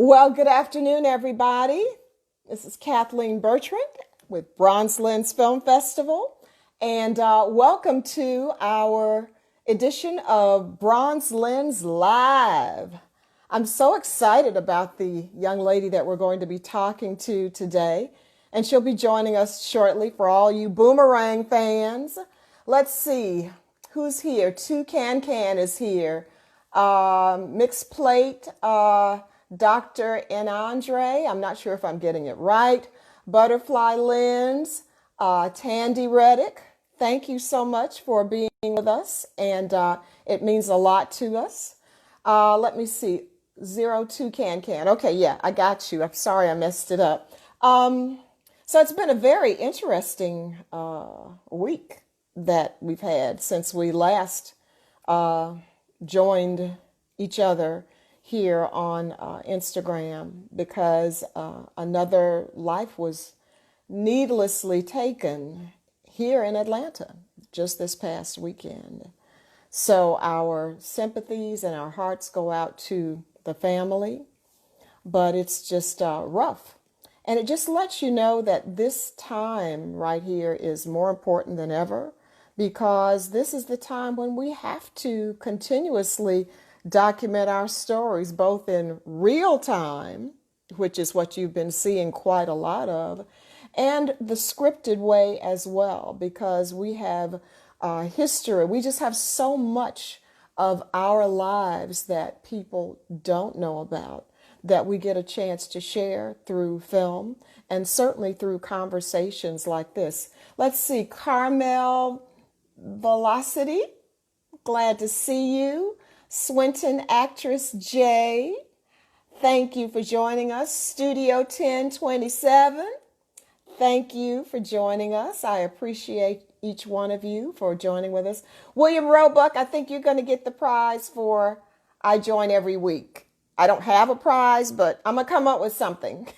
Well, good afternoon, everybody. This is Kathleen Bertrand with BronzeLens Film Festival, and welcome to our edition of BronzeLens Live. I'm so excited about the young lady that we're going to be talking to today, and she'll be joining us shortly for all you Boomerang fans. Let's see who's here. Can is here. Mixed Plate, Dr. Inge, I'm not sure if I'm getting it right. Butterfly Lens, Tandy Reddick, thank you so much for being with us, and it means a lot to us. Let me see, 02 Can. Okay, yeah, I got you. I'm sorry I messed it up. So it's been a very interesting week that we've had since we last joined each other here on Instagram, because another life was needlessly taken here in Atlanta just this past weekend. So our sympathies and our hearts go out to the family, but it's just rough. And it just lets you know that this time right here is more important than ever, because this is the time when we have to continuously document our stories, both in real time, which is what you've been seeing quite a lot of, and the scripted way as well, because we have history. We just have so much of our lives that people don't know about, that we get a chance to share through film and certainly through conversations like this. Let's see, Carmel Velocity, glad to see you. Swinton Actress J, thank you for joining us. Studio 1027, thank you for joining us. I appreciate each one of you for joining with us. William Roebuck, I think you're going to get the prize for I join every week. I don't have a prize, but I'm going to come up with something.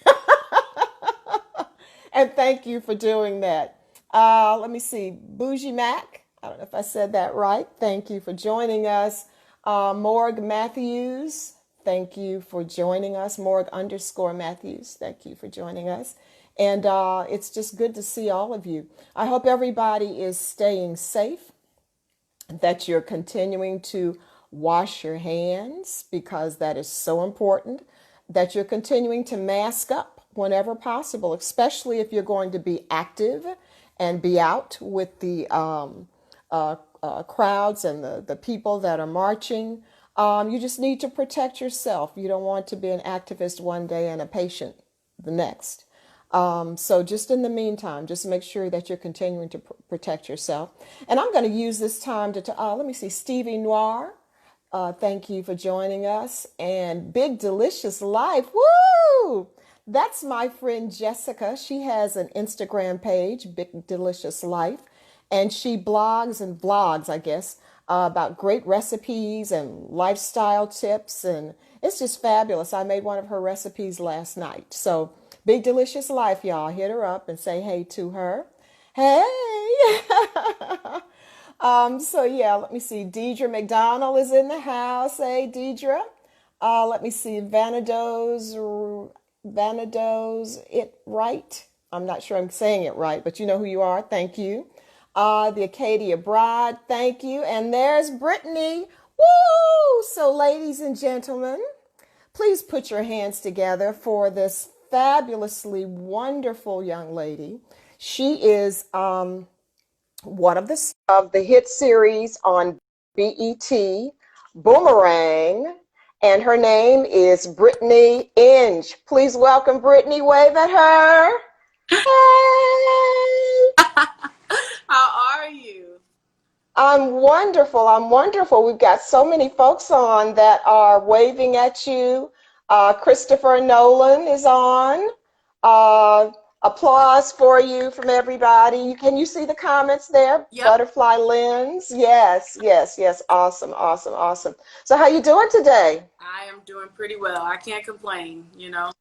And thank you for doing that. Let me see. Bougie Mac, I don't know if I said that right. Thank you for joining us. Morg Matthews, thank you for joining us. Morg_Matthews, thank you for joining us. And it's just good to see all of you. I hope everybody is staying safe, that you're continuing to wash your hands, because that is so important, that you're continuing to mask up whenever possible, especially if you're going to be active and be out with the crowds and the people that are marching. You just need to protect yourself. You don't want to be an activist one day and a patient the next. So just in the meantime, just make sure that you're continuing to protect yourself. And I'm going to use this time to, let me see, Stevie Noir, thank you for joining us. And Big Delicious Life, woo! That's my friend Jessica. She has an Instagram page, Big Delicious Life, and she blogs and vlogs, I guess, about great recipes and lifestyle tips, and it's just fabulous. I made one of her recipes last night. So Big Delicious Life, y'all, hit her up and say hey to her. Hey! So yeah, let me see. Deidre McDonald is in the house. Hey, Deidre. Let me see. Vanados, it right. I'm not sure I'm saying it right, but you know who you are. Thank you. The Acadia Bride, thank you. And there's Brittany. Woo! So ladies and gentlemen, please put your hands together for this fabulously wonderful young lady. She is one of the hit series on BET, Boomerang, and her name is Brittany Inge. Please welcome Brittany. Wave at her. Hey! How are you? I'm wonderful. I'm wonderful. We've got so many folks on that are waving at you. Christopher Nolan is on. Applause for you from everybody. Can you see the comments there? Yep. Butterfly Lens. Yes, yes, yes. Awesome, awesome, awesome. So how you doing today? I am doing pretty well. I can't complain, you know.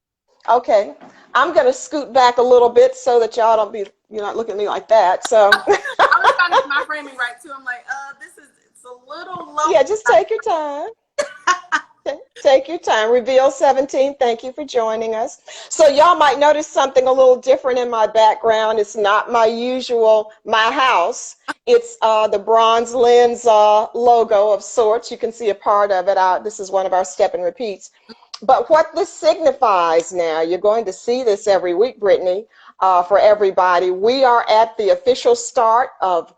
Okay. I'm going to scoot back a little bit so that y'all don't be, you're not looking at me like that. So I was trying to get my framing right too. I'm like, it's a little low. Yeah, just take your time. Take Take your time. Reveal 17, thank you for joining us. So y'all might notice something a little different in my background. It's not my usual, my house. It's the BronzeLens logo of sorts. You can see a part of it. This is one of our step and repeats. But what this signifies now, you're going to see this every week, Brittany, for everybody. We are at the official start of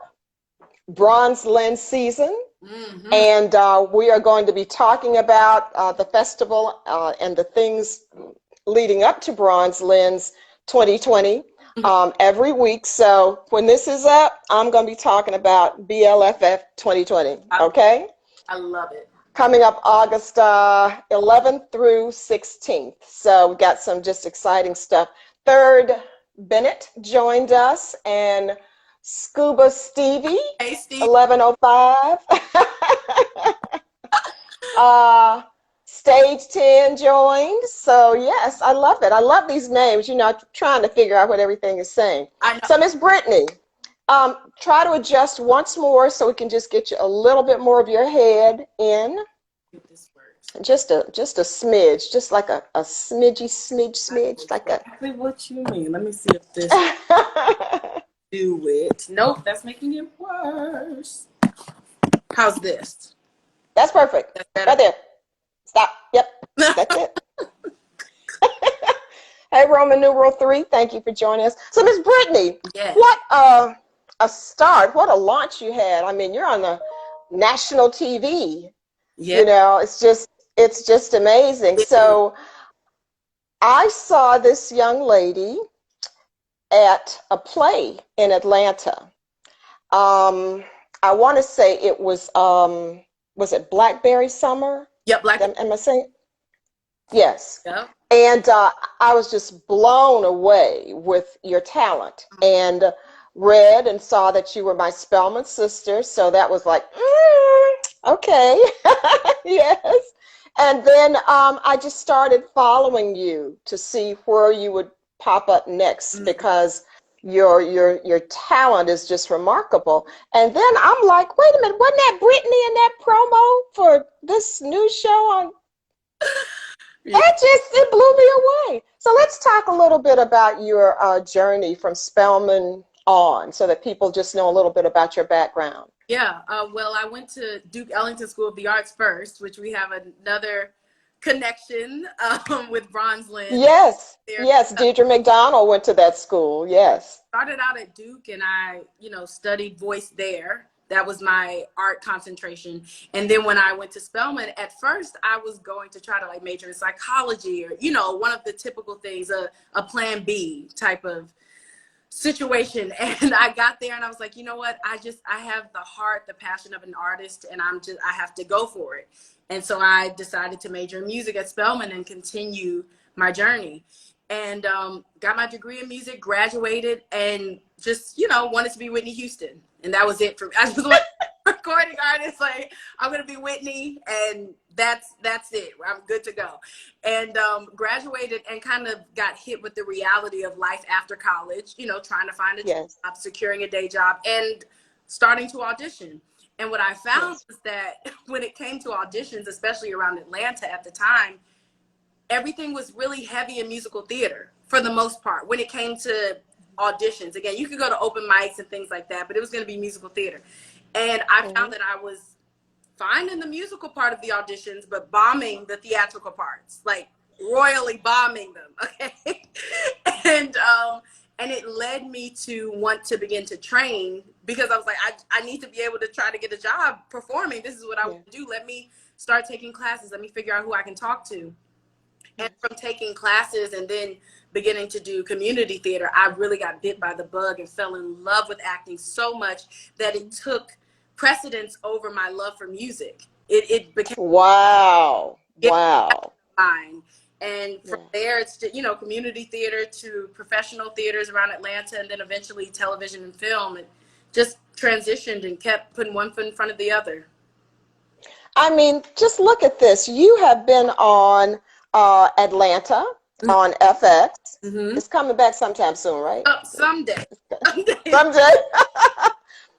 BronzeLens season. Mm-hmm. And we are going to be talking about the festival and the things leading up to BronzeLens 2020 every week. So when this is up, I'm going to be talking about BLFF 2020. Okay? I love it. Coming up August 11th through 16th. So we got some just exciting stuff. Third, Bennett joined us, and Scuba Stevie, hey, Steve. 1105. Stage 10 joined. So yes, I love it. I love these names. You know, I'm trying to figure out what everything is saying. So Miss Brittany, try to adjust once more so we can just get you a little bit more of your head in. Just a smidge, just like a smidge, like a. Exactly what you mean. Let me see if this. Do it. Nope, that's making it worse. How's this? That's perfect. That's right there. Stop. Yep. That's it. Hey, Roman numeral 3, thank you for joining us. So, Miss Brittany, yes. What a start. What a launch you had. I mean, you're on the national TV. Yep. You know, it's just amazing. So, I saw this young lady at a play in Atlanta. I want to say it was it Blackberry Summer? Yep, Blackberry. Am I saying? Yes. Yep. And I was just blown away with your talent, and read and saw that you were my Spelman sister. So that was like, okay, yes. And then I just started following you to see where you would pop up next, because your talent is just remarkable. And then I'm like, wait a minute, wasn't that Brittany in that promo for this new show on? It blew me away. So let's talk a little bit about your journey from Spelman on, so that people just know a little bit about your background. Yeah, well, I went to Duke Ellington School of the Arts first, which we have another connection with BronzeLens. Yes, yes, Deidre McDonald went to that school, yes. Started out at Duke, and I, studied voice there. That was my art concentration. And then when I went to Spelman, at first I was going to try to major in psychology, or, one of the typical things, a plan B type of situation. And I got there and I was like, you know what? I have the heart, the passion of an artist, and I have to go for it. And so I decided to major in music at Spelman and continue my journey. And got my degree in music, graduated, and just, wanted to be Whitney Houston. And that was it for me. I was like recording artist, like, I'm going to be Whitney, and that's it. I'm good to go. And graduated and kind of got hit with the reality of life after college, trying to find a job, securing a day job, and starting to audition. And what I found was that when it came to auditions, especially around Atlanta at the time, everything was really heavy in musical theater for the most part. When it came to auditions, again, you could go to open mics and things like that, but it was going to be musical theater. And I found that I was fine in the musical part of the auditions, but bombing the theatrical parts, like royally bombing them. Okay. And it led me to want to begin to train, because I was like, I need to be able to try to get a job performing. This is what I want to do. Let me start taking classes. Let me figure out who I can talk to. And from taking classes and then beginning to do community theater, I really got bit by the bug and fell in love with acting so much that it took precedence over my love for music. It became wow. Mine. And from there, it's just, community theater to professional theaters around Atlanta, and then eventually television and film. It just transitioned and kept putting one foot in front of the other. I mean, just look at this. You have been on Atlanta on FX. It's coming back sometime soon, right? Someday. Someday.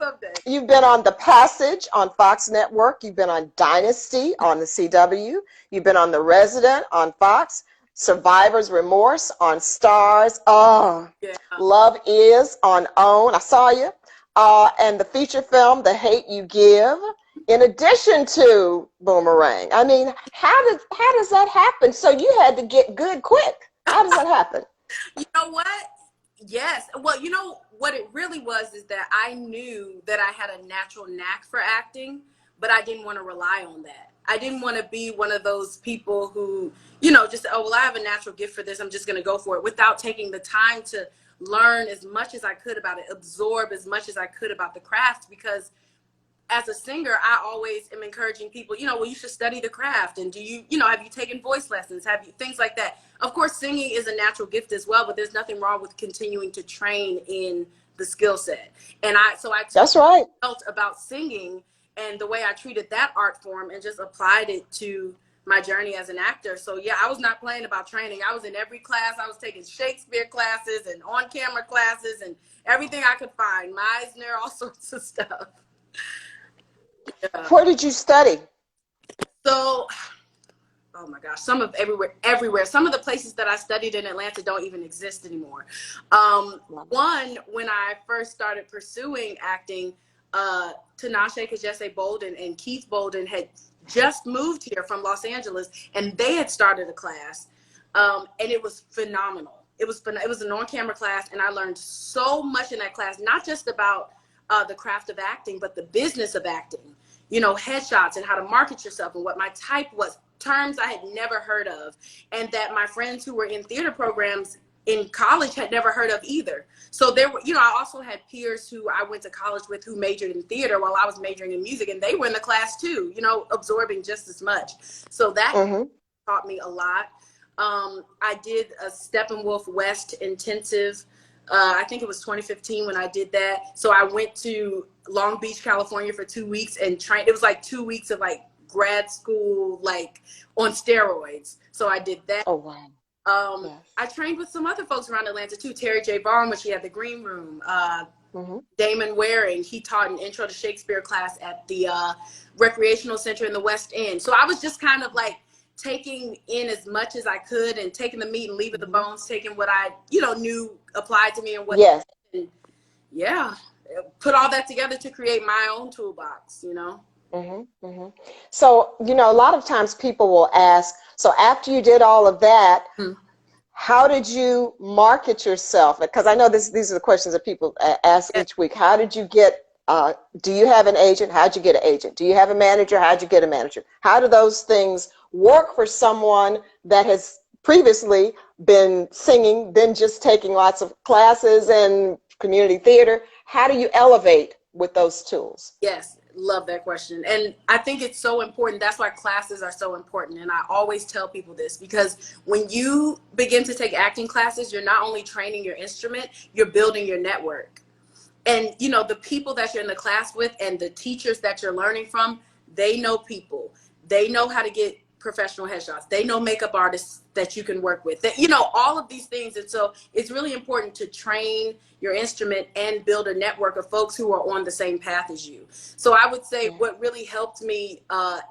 Someday. You've been on The Passage on Fox Network. You've been on Dynasty on the CW. You've been on The Resident on Fox. Survivor's Remorse on Stars. Oh, Yeah. Love Is on OWN. I saw you. And the feature film, The Hate You Give, in addition to Boomerang. I mean, how does that happen? So you had to get good quick. How does that happen? You know what? Yes. Well, you know what it really was is that I knew that I had a natural knack for acting, but I didn't want to rely on that. I didn't want to be one of those people who, just, oh, well, I have a natural gift for this. I'm just going to go for it without taking the time to learn as much as I could about it, absorb as much as I could about the craft, because as a singer, I always am encouraging people, well, you should study the craft. And have you taken voice lessons? Have you, things like that. Of course, singing is a natural gift as well, but there's nothing wrong with continuing to train in the skill set. And so I took That's right. what I felt about singing and the way I treated that art form and just applied it to my journey as an actor. So yeah, I was not playing about training. I was in every class. I was taking Shakespeare classes and on-camera classes and everything I could find, Meisner, all sorts of stuff. Yeah. Where did you study? So, oh my gosh, some of everywhere. Some of the places that I studied in Atlanta don't even exist anymore. One, when I first started pursuing acting, Tinashe Kajese Bolden and Keith Bolden had just moved here from Los Angeles, and they had started a class, and it was phenomenal. It was an on-camera class, and I learned so much in that class, not just about the craft of acting, but the business of acting. Headshots and how to market yourself and what my type was, terms I had never heard of, and that my friends who were in theater programs in college had never heard of either. So there were, I also had peers who I went to college with who majored in theater while I was majoring in music, and they were in the class too, absorbing just as much. So that taught me a lot. I did a Steppenwolf West intensive. I think it was 2015 when I did that. So I went to Long Beach, California for 2 weeks and trained. It was like 2 weeks of like grad school, like on steroids. So I did that. Oh, wow. Yes. I trained with some other folks around Atlanta too. Terry J. Vaughn, when she had the Green Room. Damon Waring, he taught an intro to Shakespeare class at the Recreational Center in the West End. So I was just kind of like taking in as much as I could and taking the meat and leaving the bones, taking what I, knew applied to me and what, and put all that together to create my own toolbox, So, a lot of times people will ask, so after you did all of that, how did you market yourself? Because I know these are the questions that people ask each week. How did you get, do you have an agent? How'd you get an agent? Do you have a manager? How'd you get a manager? How do those things work for someone that has previously been singing, then just taking lots of classes and community theater? How do you elevate with those tools? Yes, love that question. And I think it's so important. That's why classes are so important. And I always tell people this, because when you begin to take acting classes, you're not only training your instrument, you're building your network. And, the people that you're in the class with and the teachers that you're learning from, they know people. They know how to get professional headshots. They know makeup artists that you can work with, that, all of these things. And so it's really important to train your instrument and build a network of folks who are on the same path as you. So I would say what really helped me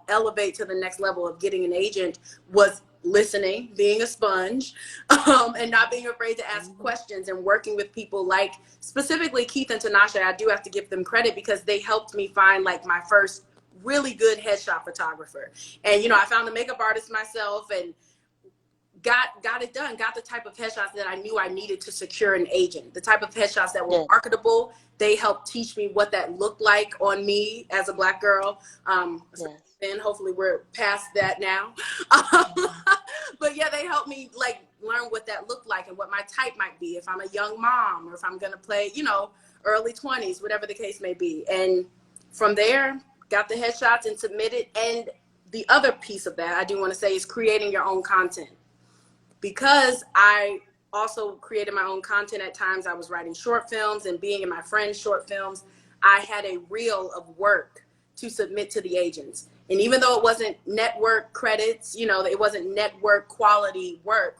elevate to the next level of getting an agent was listening, being a sponge, and not being afraid to ask questions, and working with people like specifically Keith and Tinashe. I do have to give them credit because they helped me find like my first really good headshot photographer. And, I found the makeup artist myself and got it done, got the type of headshots that I knew I needed to secure an agent, the type of headshots that were marketable. They helped teach me what that looked like on me as a Black girl. And hopefully we're past that now. But yeah, they helped me like learn what that looked like and what my type might be if I'm a young mom or if I'm going to play, early 20s, whatever the case may be. And from there, got the headshots and submitted. And the other piece of that I do want to say is creating your own content. Because I also created my own content at times, I was writing short films and being in my friends' short films, I had a reel of work to submit to the agents. And even though it wasn't network credits, it wasn't network quality work,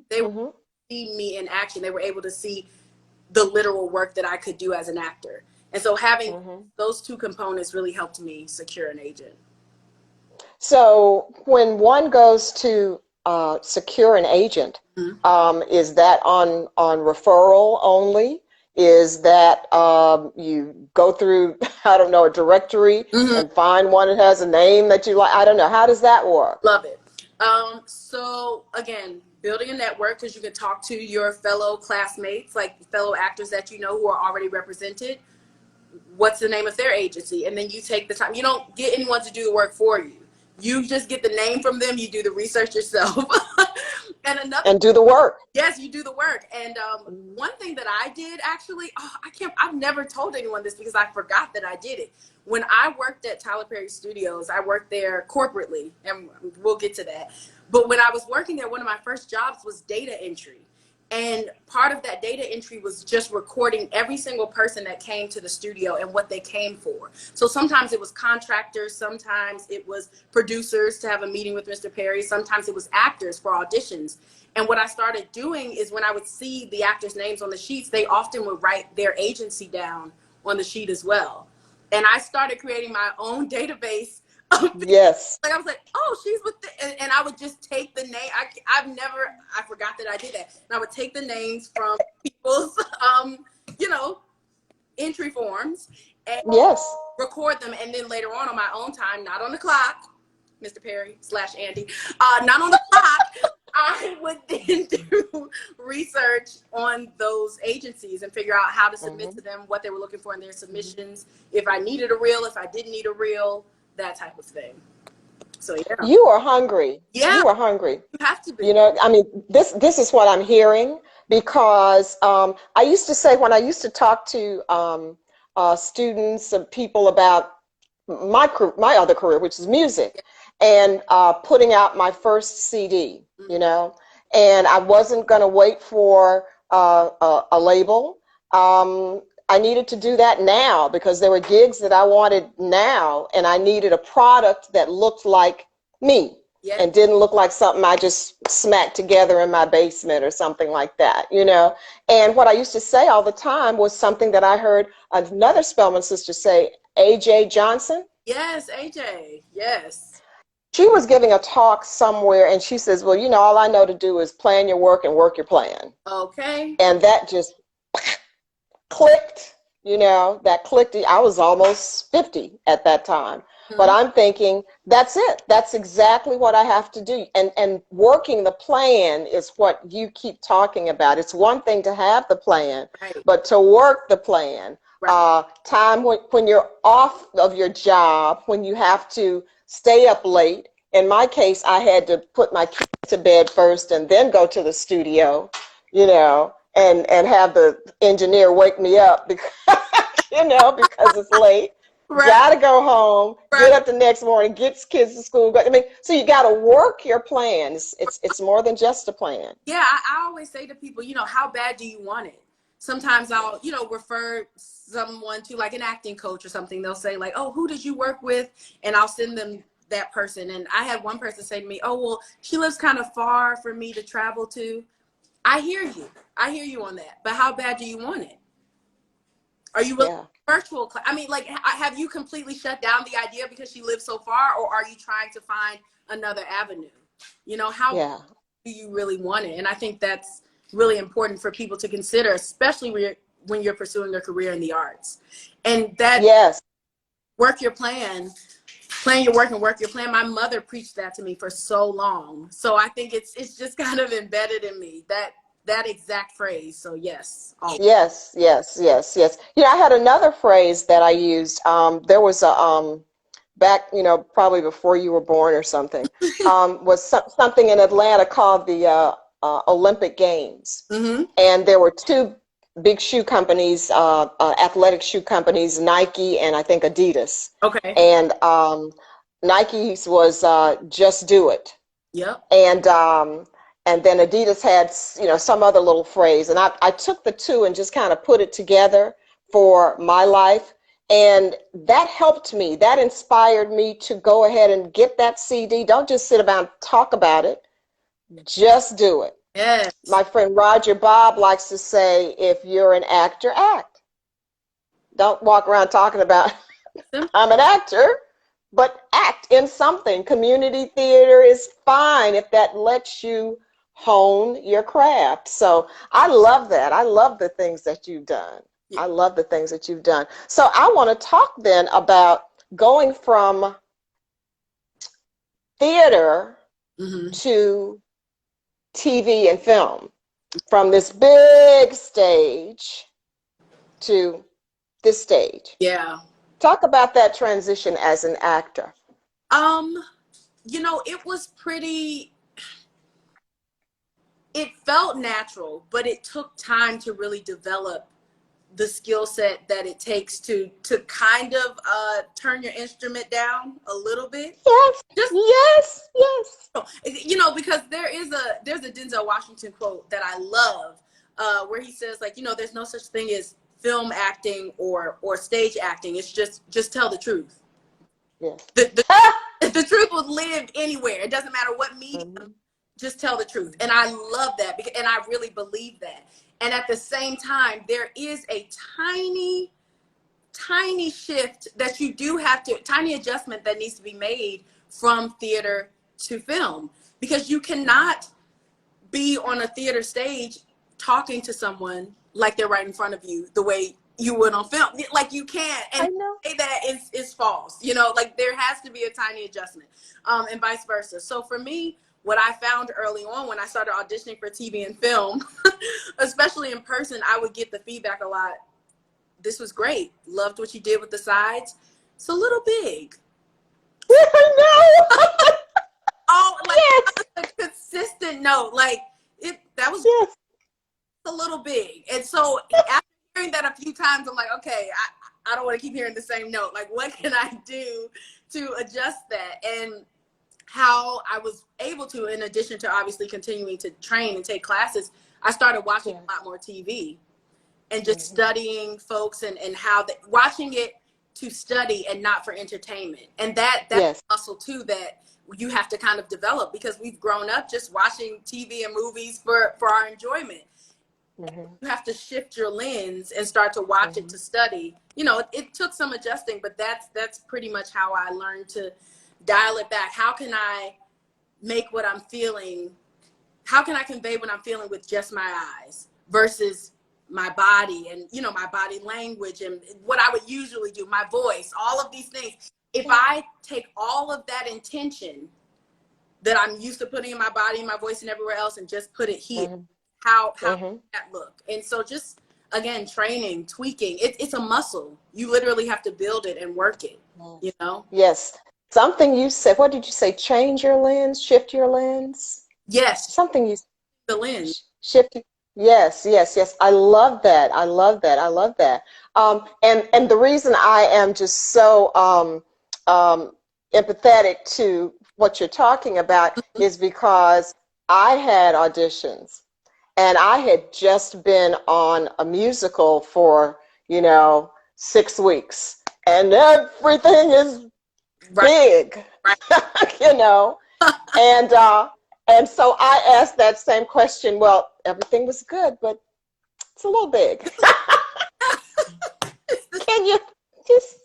they were see me in action. They were able to see the literal work that I could do as an actor. And so having Mm-hmm. those two components really helped me secure an agent. So when one goes to secure an agent, Mhm. is that on referral only? Is that you go through, I don't know, a directory Mhm. and find one that has a name that you like? I don't know. How does that work? Love it. So again, building a network, because you can talk to your fellow classmates, like fellow actors that you know who are already represented. What's the name of their agency? And then you take the time. You don't get anyone to do the work for you. You just get the name from them. You do the research yourself. And another, And do the work. yes, you do the work. And one thing that I did actually, I've never told anyone this because I forgot that I did it. When I worked at Tyler Perry Studios, I worked there corporately, and we'll get to that. But when I was working there, one of my first jobs was data entry. And part of that data entry was just recording every single person that came to the studio and what they came for. So sometimes it was contractors, sometimes it was producers to have a meeting with Mr. Perry, sometimes it was actors for auditions. And what I started doing is when I would see the actors' names on the sheets, they often would write their agency down on the sheet as well. And I started creating my own database of people. Yes. Like I was like, oh, she's with and I would just take the name. I forgot that I did that. And I would take the names from people's, you know, entry forms and Yes. record them. And then later on my own time, not on the clock, Mr. Perry / Andy, not on the clock, I would then do research on those agencies and figure out how to submit Mm-hmm. to them, what they were looking for in their submissions, if I needed a reel, if I didn't need a reel, that type of thing. So yeah. You are hungry. Yeah, You are hungry. you have to be. You know, I mean, this is what I'm hearing because I used to say when I used to talk to students and people about my other career, which is music, and putting out my first CD, you know, and I wasn't going to wait for a label. I needed to do that now because there were gigs that I wanted now, and I needed a product that looked like me Yeah. and didn't look like something I just smacked together in my basement or something like that, you know. And what I used to say all the time was something that I heard another Spelman sister say, AJ Johnson. Yes, AJ. Yes. She was giving a talk somewhere and she says, well, you know, all I know to do is plan your work and work your plan. Okay. And that just clicked, you know, that clicked. I was almost 50 at that time. But I'm thinking, that's it. That's exactly what I have to do. And working the plan is what you keep talking about. It's one thing to have the plan, Right. but to work the plan, Right. time when you're off of your job, when you have to stay up late. In my case, I had to put my kids to bed first and then go to the studio, you know, and have the engineer wake me up because, you know, because it's late. Right. Gotta go home, Right. get up the next morning, get kids to school. I mean, so you gotta work your plans. It's more than just a plan. Yeah, I always say to people, you know, how bad do you want it? Sometimes I'll, you know, refer someone to like an acting coach or something. They'll say like, oh, who did you work with? And I'll send them that person. And I had one person say to me, oh, well, she lives kind of far for me to travel to. I hear you. I hear you on that. But how bad do you want it? Are you willing Yeah. virtual? I mean, like, have you completely shut down the idea because she lives so far, or are you trying to find another avenue? You know, how Yeah. do you really want it? And I think that's really important for people to consider, especially when you're pursuing a career in the arts. And that Yes. work your plan your work and work your plan. My mother preached that to me for so long. So I think it's just kind of embedded in me, that exact phrase. So yes. Always. Yes. Yes. Yes. Yes. You know, I had another phrase that I used. There was a back, you know, probably before you were born or something. Was something in Atlanta called the Olympic Games, Mm-hmm. and there were two big shoe companies, athletic shoe companies, Nike and I think Adidas. Okay. And Nike's was Just Do It, Yep. and then Adidas had, you know, some other little phrase, and I took the two and just kind of put it together for my life, and that helped me. That inspired me to go ahead and get that CD. Don't just sit about and talk about it. Just do it. Yes. My friend Roger Bob likes to say, if you're an actor, act. Don't walk around talking about Simple. I'm an actor, but act in something. Community theater is fine if that lets you hone your craft. So I love that. I love the things that you've done. Yeah. I love the things that you've done. So I want to talk then about going from theater to TV and film, from this big stage to this stage. Yeah. Talk about that transition as an actor. It was it felt natural, but it took time to really develop the skill set that it takes to kind of turn your instrument down a little bit. Yes, Just yes, yes. because there's a Denzel Washington quote that I love, where he says, like, there's no such thing as film acting or stage acting. It's just tell the truth. Yes. The truth will live anywhere. It doesn't matter what medium. Just tell the truth. And I love that, and I really believe that. And at the same time, there is a tiny shift that you do have to, tiny adjustment that needs to be made from theater to film, because you cannot be on a theater stage talking to someone like they're right in front of you the way you would on film. Like, you can't, and I know. say that is false. Like, there has to be a tiny adjustment, and vice versa. So for me, what I found early on when I started auditioning for TV and film, especially in person, I would get the feedback a lot. This was great. Loved what you did with the sides. It's a little big. I know. Oh, like, Yes. a consistent note. Like, that was Yes. a little big. And so after hearing that a few times, I'm like, okay, I don't want to keep hearing the same note. Like, what can I do to adjust that? And how I was able to, in addition to obviously continuing to train and take classes, I started watching a lot more TV and just studying folks and how watching it to study and not for entertainment. And that's a muscle too that you have to kind of develop, because we've grown up just watching TV and movies for our enjoyment. You have to shift your lens and start to watch it to study. It took some adjusting, but that's pretty much how I learned to dial it back. How can I make what I'm feeling? How can I convey what I'm feeling with just my eyes versus my body and, my body language and what I would usually do, my voice, all of these things. If I take all of that intention that I'm used to putting in my body and my voice and everywhere else and just put it here, how does that look? And so just, again, training, tweaking, it's a muscle. You literally have to build it and work it, Yes. Something you said, what did you say? Change your lens, shift your lens? Yes. Something you The lens. shift. Yes, yes, yes. I love that. I love that. I love that. And the reason I am just so empathetic to what you're talking about is because I had auditions and I had just been on a musical for, 6 weeks, and everything is big, and so I asked that same question. Well, everything was good, but it's a little big. Can you just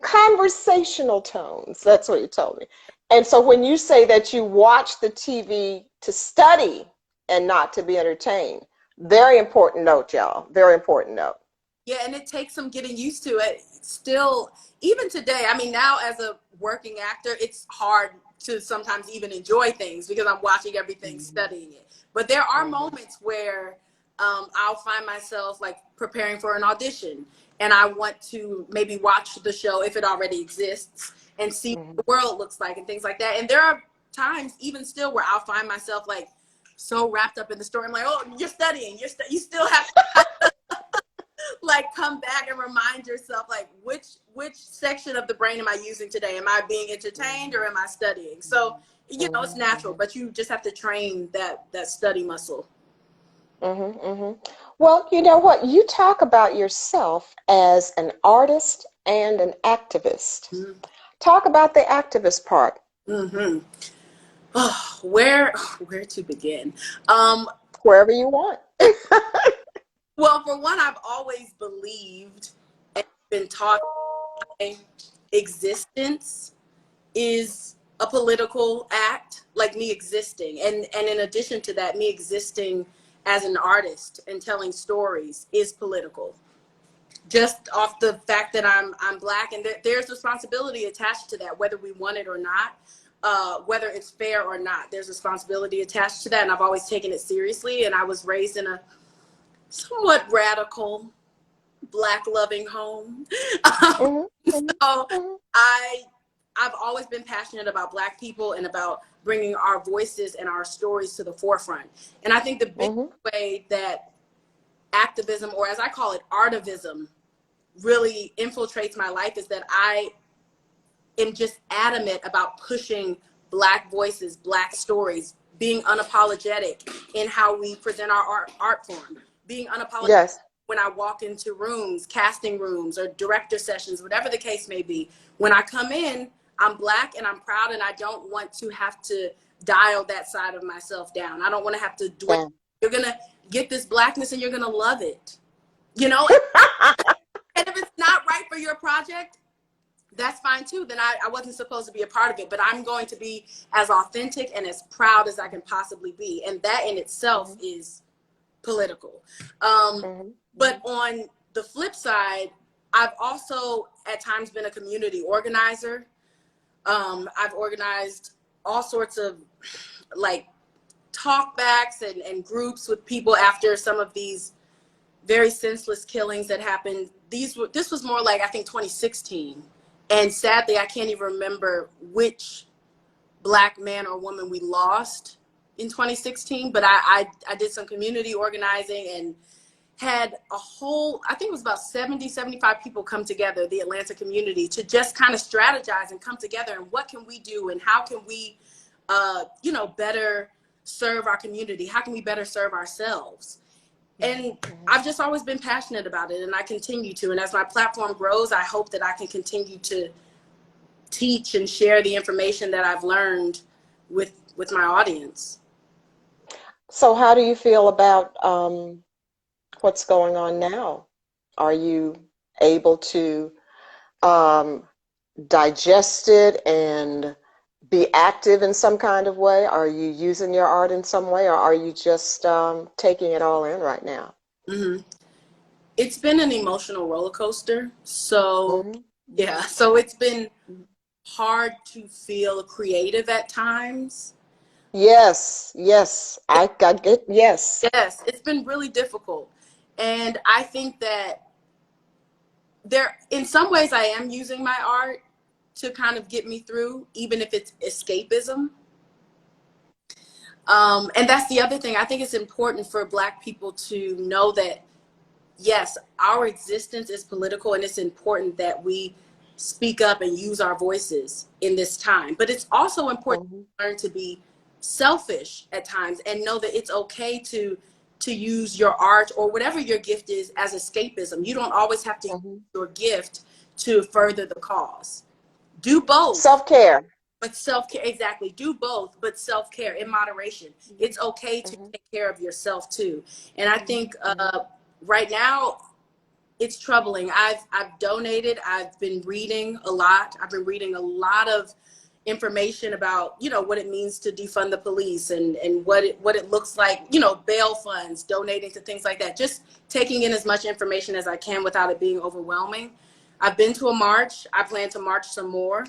conversational tones? That's what you told me. And so when you say that you watch the TV to study and not to be entertained, very important note, y'all. Very important note. Yeah, and it takes some getting used to it. Still, even today, I mean, now as a working actor, it's hard to sometimes even enjoy things because I'm watching everything, studying it. But there are moments where I'll find myself like preparing for an audition and I want to maybe watch the show if it already exists and see what the world looks like and things like that. And there are times even still where I'll find myself like so wrapped up in the story. I'm like, oh, you're studying. You still have to like come back and remind yourself like which section of the brain am I using today? Am I being entertained or am I studying? So it's natural, but you just have to train that study muscle. Well, you know what? You talk about yourself as an artist and an activist. Talk about the activist part. Oh, where to begin? Wherever you want. Well, for one, I've always believed and been taught my existence is a political act, like me existing. And in addition to that, me existing as an artist and telling stories is political. Just off the fact that I'm Black, and there's responsibility attached to that, whether we want it or not, whether it's fair or not. There's responsibility attached to that, and I've always taken it seriously. And I was raised in a somewhat radical, Black loving home. So I've always been passionate about Black people and about bringing our voices and our stories to the forefront. And I think the big way that activism, or as I call it, artivism, really infiltrates my life is that I am just adamant about pushing Black voices, Black stories, being unapologetic in how we present our art form, being unapologetic when I walk into rooms, casting rooms or director sessions, whatever the case may be. When I come in, I'm Black and I'm proud, and I don't want to have to dial that side of myself down. I don't want to have to do it. You're going to get this Blackness and you're going to love it. You know, and if it's not right for your project, that's fine too. Then I wasn't supposed to be a part of it, but I'm going to be as authentic and as proud as I can possibly be. And that in itself is political. But on the flip side, I've also at times been a community organizer. I've organized all sorts of like talkbacks and groups with people after some of these very senseless killings that happened. This was more like, I think, 2016. And sadly, I can't even remember which Black man or woman we lost in 2016, but I did some community organizing and had a whole, I think it was about 70, 75 people come together, the Atlanta community, to just kind of strategize and come together and what can we do and how can we, better serve our community? How can we better serve ourselves? And I've just always been passionate about it, and I continue to. And as my platform grows, I hope that I can continue to teach and share the information that I've learned with my audience. So how do you feel about what's going on now? Are you able to digest it and be active in some kind of way? Are you using your art in some way, or are you just taking it all in right now? It's been an emotional roller coaster. So so it's been hard to feel creative at times. Yes, I get, yes. Yes, it's been really difficult. And I think that in some ways I am using my art to kind of get me through, even if it's escapism. And that's the other thing. I think it's important for Black people to know that, yes, our existence is political, and it's important that we speak up and use our voices in this time. But it's also important to learn to be selfish at times and know that it's okay to use your art or whatever your gift is as escapism. You don't always have to use your gift to further the cause. Do both. Self-care. But self-care, exactly. Do both, but self-care in moderation. It's okay to take care of yourself too. And I think right now it's troubling. I've donated. I've been reading a lot. I've been reading a lot of information about, what it means to defund the police and what it looks like, bail funds, donating to things like that. Just taking in as much information as I can without it being overwhelming. I've been to a march. I plan to march some more.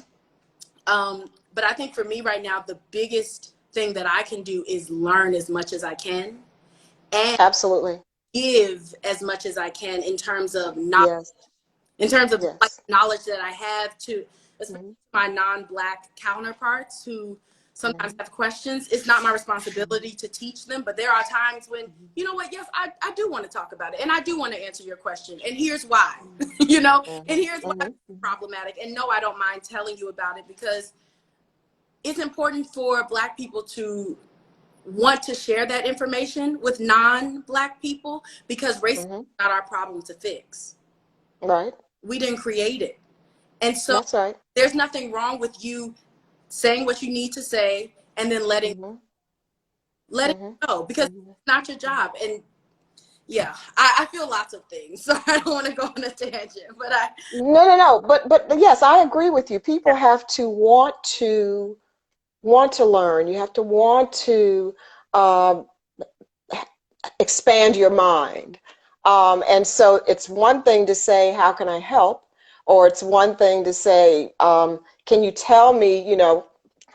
But I think for me right now, the biggest thing that I can do is learn as much as I can and absolutely give as much as I can in terms of knowledge, like knowledge that I have to especially my non-Black counterparts who sometimes have questions. It's not my responsibility to teach them, but there are times when, you know what, yes, I do want to talk about it and I do want to answer your question. And here's why, and here's why it's problematic. And no, I don't mind telling you about it because it's important for Black people to want to share that information with non-Black people because racism is not our problem to fix. Right. We didn't create it. And so that's right. There's nothing wrong with you saying what you need to say and then letting it go because it's not your job. And Yeah, I feel lots of things, so I don't want to go on a tangent, but No. But yes, I agree with you. yeah, People have to want to learn. You have to want to um, expand your mind. And so it's one thing to say, how can I help? Or it's one thing to say, can you tell me,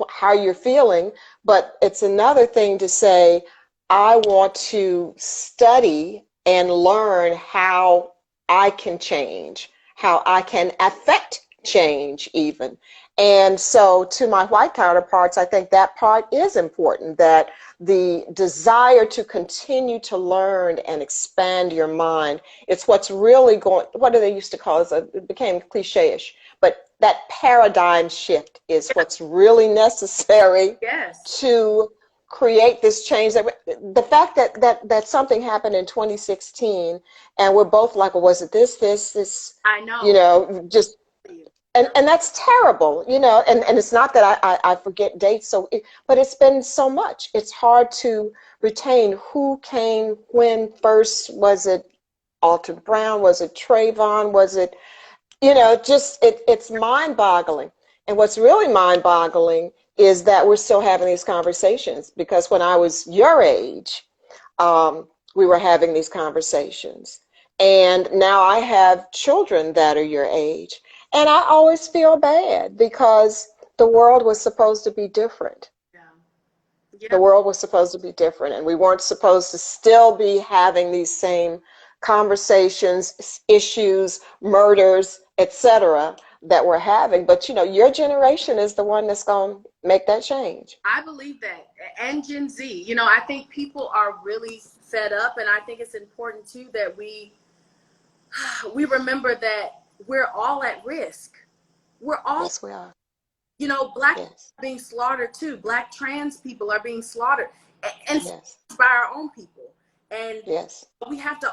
how you're feeling? But it's another thing to say, I want to study and learn how I can change, how I can affect change even. And so to my white counterparts, I think that part is important, that the desire to continue to learn and expand your mind. It's what's really going, what do they used to call it? It became cliche-ish, but that paradigm shift is what's really necessary yes, to create this change. That the fact that something happened in 2016 and we're both like, well, was it this, I know. just and that's terrible, and it's not that I forget dates, but it's been so much. It's hard to retain who came when first. Was it Alton Brown? Was it Trayvon? Was it, just it's mind-boggling. And what's really mind-boggling is that we're still having these conversations, because when I was your age, we were having these conversations. And now I have children that are your age. And I always feel bad because the world was supposed to be different. Yeah, The yeah, world was supposed to be different. And we weren't supposed to still be having these same conversations, issues, murders, etc., that we're having. But your generation is the one that's going to make that change. I believe that. And Gen Z, I think people are really fed up, and I think it's important too that we remember that we're all at risk. We're all, Yes, we are. black people Yes. are being slaughtered too. Black trans people are being slaughtered, and Yes. by our own people. And Yes. we have to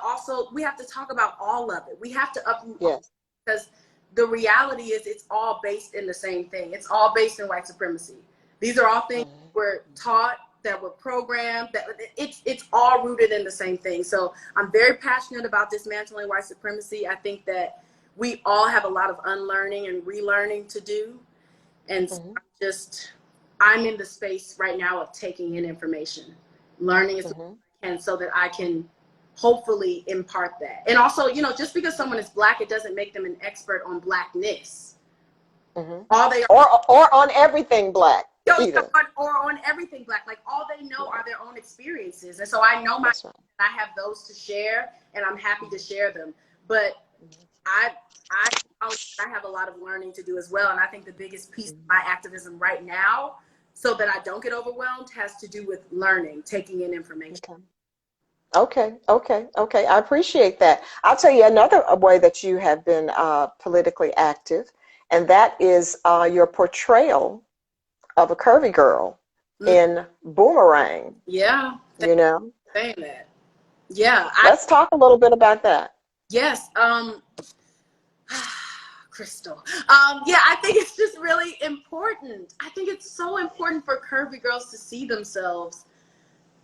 talk about all of it. We have to uproot all, Yes. because the reality is it's all based in the same thing. It's all based in white supremacy. These are all things Mhm. we're taught, that were programmed, that it's all rooted in the same thing. So I'm very passionate about dismantling white supremacy. I think that we all have a lot of unlearning and relearning to do. And so Mhm. I'm in the space right now of taking in information, learning as much Mhm. as I can, so that I can hopefully impart that. And also, just because someone is black, it doesn't make them an expert on blackness. Mhm. All they Or on everything black either. or on everything black, like all they know Right. are their own experiences. And so I know That's right. I have those to share, and I'm happy to Mhm. share them. But Mhm. I I I have a lot of learning to do as well, and I think the biggest piece of Mhm. my activism right now, so that I don't get overwhelmed, has to do with learning, taking in information. Okay. Okay. I appreciate that. I'll tell you another way that you have been politically active, and that is your portrayal of a curvy girl Mm, in Boomerang. yeah, You know, saying that. Yeah, let's talk a little bit about that. yes. Crystal. Yeah, I think it's just really important. I think it's so important for curvy girls to see themselves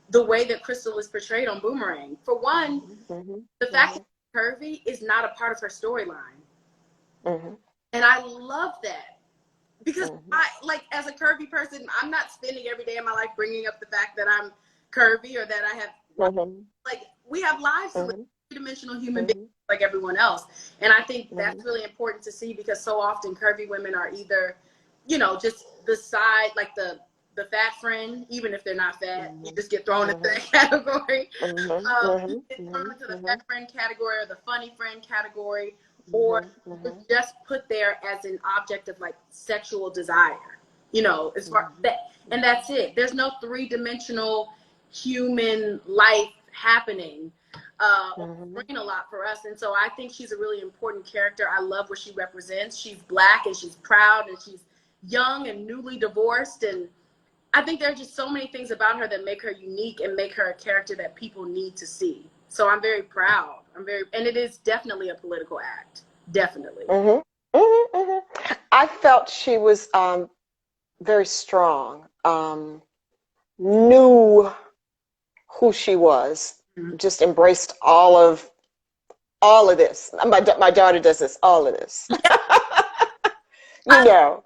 the way that Crystal is portrayed on Boomerang. For one, Mhm. Mhm. the fact that Mhm. she's curvy is not a part of her storyline. Mhm. And I love that, because Mhm. I, like, as a curvy person, I'm not spending every day of my life bringing up the fact that I'm curvy, or that I have, Mhm. like, we have lives to live, Mhm. three-dimensional human beings Mhm. like everyone else. And I think that's Mhm. really important to see, because so often curvy women are either, just the side, like the fat friend. Even if they're not fat, you Mhm. just get thrown into that Mhm. category. Mhm. You Mhm. get thrown Mhm. into the fat Mhm. friend category, or the funny friend category, or Mhm. was Mhm. just put there as an object of, like, sexual desire, as far Mhm. that, and that's it. There's no three-dimensional human life happening on Mhm. screen a lot for us. And so I think she's a really important character. I love what she represents. She's black, and she's proud, and she's young and newly divorced. And I think there are just so many things about her that make her unique and make her a character that people need to see. So I'm very proud. And it is definitely a political act. Definitely. Mhm. Mhm. Mhm. I felt she was very strong. Knew who she was, just embraced all of this. My daughter does this, all of this. You know.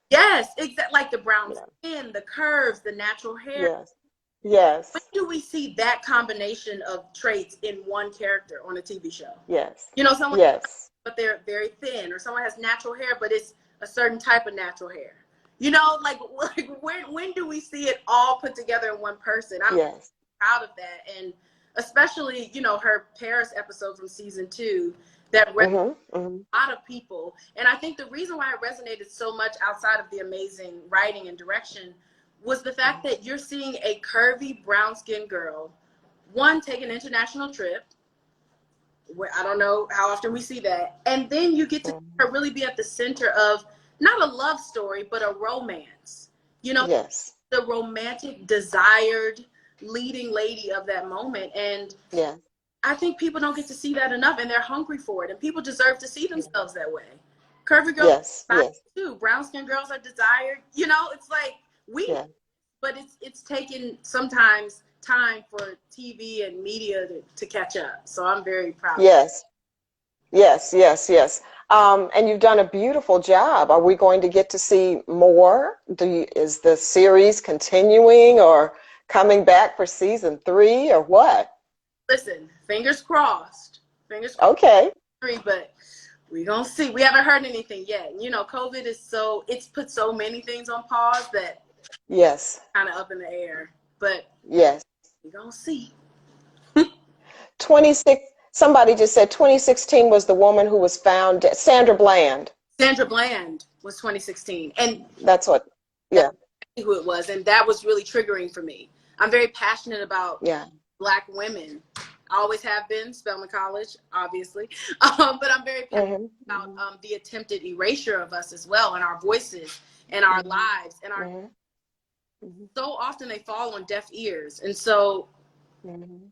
Yes, exactly. Like the brown Yeah. skin, the curves, the natural hair. Yes. Yes. When do we see that combination of traits in one character on a TV show? Yes. You know, someone, Yes. but they're very thin, or someone has natural hair, but it's a certain type of natural hair. You know, like when do we see it all put together in one person? I'm Yes. proud of that, and especially, you know, her Paris episode from season 2 that resonated a lot of people. And I think the reason why it resonated so much outside of the amazing writing and direction was the fact that you're seeing a curvy brown-skinned girl, one, take an international trip. I don't know how often we see that. And then you get to really be at the center of not a love story, but a romance. You know, Yes. the romantic, desired leading lady of that moment. And Yeah. I think people don't get to see that enough, and they're hungry for it. And people deserve to see themselves that way. Curvy girls Yes. are Yes. too. Brown skin girls are desired. You know, it's like Yeah. but it's taken sometimes time for TV and media to catch up. So I'm very proud. Yes. Yes. Yes. Yes. And you've done a beautiful job. Are we going to get to see more? Is the series continuing or coming back for season 3 or what? Listen, fingers crossed. Fingers crossed. Okay. 3, but we're gonna see. We haven't heard anything yet. You know, COVID is it's put so many things on pause that Yes. kind of up in the air. But Yes. we're gonna see. 26. Somebody just said 2016 was the woman who was found dead. Sandra Bland. Sandra Bland was 2016, and That's what. Yeah. that's who it was, and that was really triggering for me. I'm very passionate about Yeah. Black women. I always have been, Spelman College, obviously. But I'm very passionate about the attempted erasure of us as well, and our voices and our lives and our. So often they fall on deaf ears, and so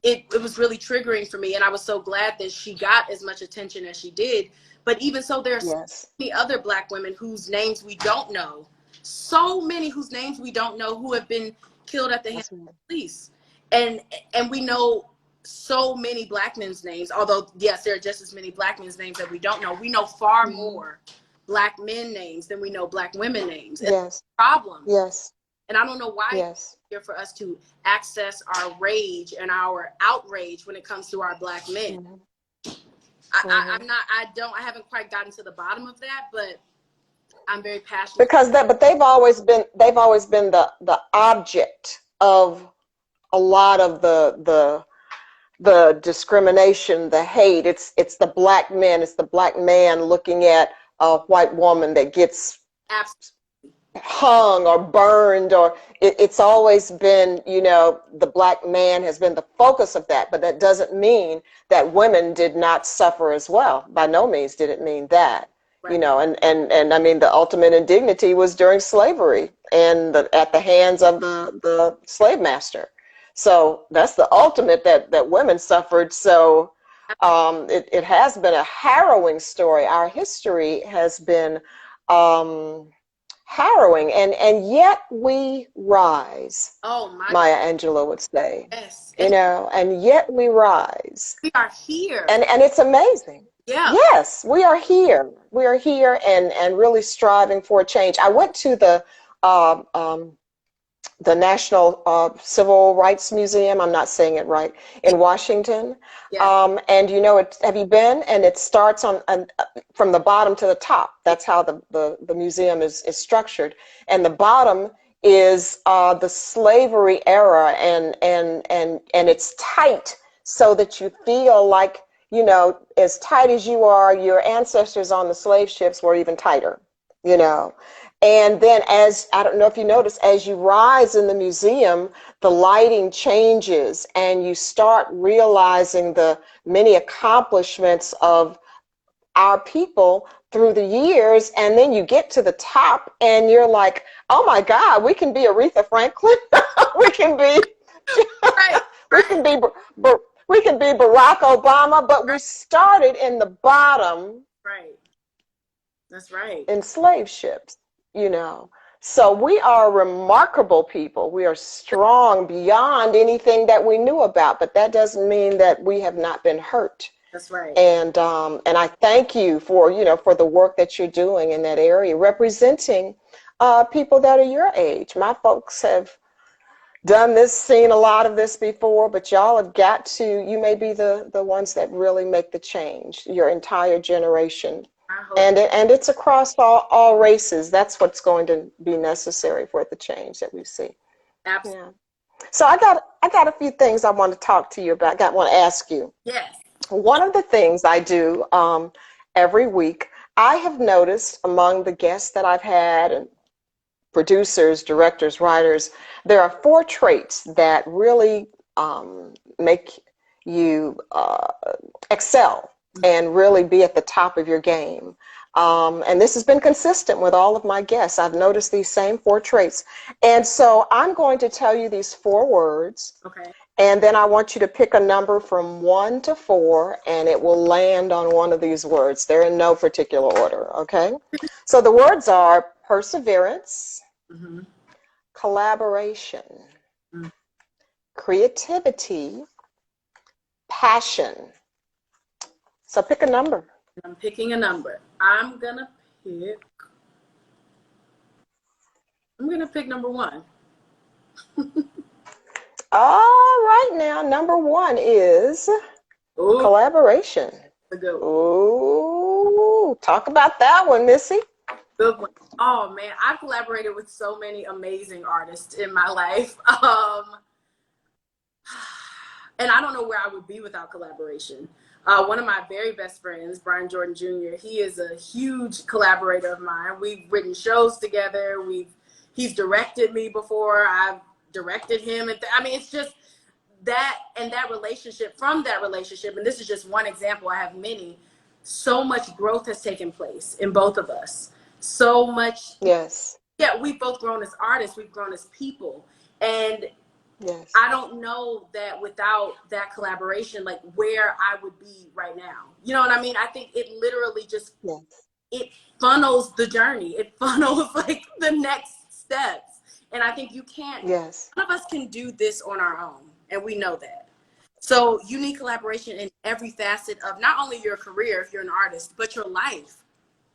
it was really triggering for me. And I was so glad that she got as much attention as she did. But even so, there are so many other Black women whose names we don't know. So many whose names we don't know who have been killed at the hands of the police. And we know so many Black men's names, although, yes, there are just as many Black men's names that we don't know. We know far more Black men names than we know Black women names. Yes. It's a problem. Yes. And I don't know why it's here for us to access our rage and our outrage when it comes to our Black men. I haven't quite gotten to the bottom of that, but I'm very passionate. But they've always been the object of a lot of the discrimination, the hate. It's the Black men, it's the Black man looking at a white woman that gets hung or burned, or it's always been, you know, the Black man has been the focus of that. But that doesn't mean that women did not suffer as well. By no means did it mean that. You know, and I mean, the ultimate indignity was during slavery and at the hands of the slave master. So that's the ultimate that women suffered. So it has been a harrowing story. Our history has been harrowing, and yet we rise. Oh, Maya Angelou would say. Yes. You know, and yet we rise. We are here. And it's amazing. Yeah. Yes, we are here. We are here and really striving for a change. I went to the National Civil Rights Museum, I'm not saying it right, in Washington. Yeah. And you know, have you been? And it starts from the bottom to the top. That's how the museum is structured. And the bottom is the slavery era, and it's tight so that you feel like, you know, as tight as you are, your ancestors on the slave ships were even tighter, you know. And then I don't know if you notice, as you rise in the museum, the lighting changes and you start realizing the many accomplishments of our people through the years. And then you get to the top and you're like, oh my God, we can be Aretha Franklin. we can be, we can be Barack Obama, but we started in the bottom. Right. That's right. In slave ships. You know, So we are remarkable people. We are strong beyond anything that we knew about, but that doesn't mean that we have not been hurt. That's right. And I thank you for, for the work that you're doing in that area, representing people that are your age. My folks have done this, seen a lot of this before, but y'all have got to, you may be the ones that really make the change, your entire generation. And it's across all races. That's what's going to be necessary for the change that we see. Absolutely. Yeah. So I got a few things I want to talk to you about. I want to ask you. Yes. One of the things I do every week, I have noticed among the guests that I've had, and producers, directors, writers, there are 4 traits that really make you excel and really be at the top of your game. And this has been consistent with all of my guests. I've noticed these same 4 traits. And so I'm going to tell you these 4 words. Okay. And then I want you to pick a number from 1 to 4, and it will land on one of these words. They're in no particular order, okay? So the words are perseverance, collaboration, creativity, passion. So pick a number. I'm picking a number. I'm gonna pick number 1. All right, now number 1 is collaboration. A good one. Ooh, talk about that one, Missy. Good one. Oh man, I've collaborated with so many amazing artists in my life. And I don't know where I would be without collaboration. One of my very best friends, Brian Jordan Jr., he is a huge collaborator of mine. We've written shows together. He's directed me before. I've directed him. I mean, it's just that, and that relationship, from that relationship, and this is just one example, I have many, so much growth has taken place in both of us. So much. Yes. Yeah, we've both grown as artists. We've grown as people. And yes. I don't know that without that collaboration, like where I would be right now. You know what I mean? I think it literally just, it funnels the journey. It funnels like the next steps. And I think you can't, none of us can do this on our own. And we know that. So you need collaboration in every facet of not only your career, if you're an artist, but your life.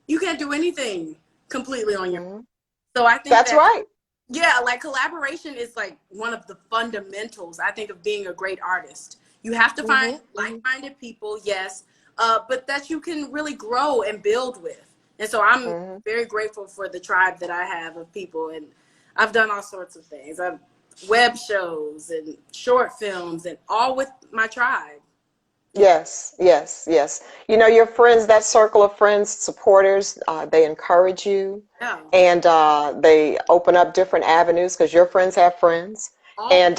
You can't do anything completely on your own. So I think that's right. Yeah, like collaboration is like one of the fundamentals, I think, of being a great artist. You have to find like-minded people, yes, but that you can really grow and build with. And so I'm very grateful for the tribe that I have of people. And I've done all sorts of things. I've web shows and short films and all with my tribe. Yes, yes, yes. You know, your friends, that circle of friends, supporters, they encourage you. Yeah. And they open up different avenues because your friends have friends. And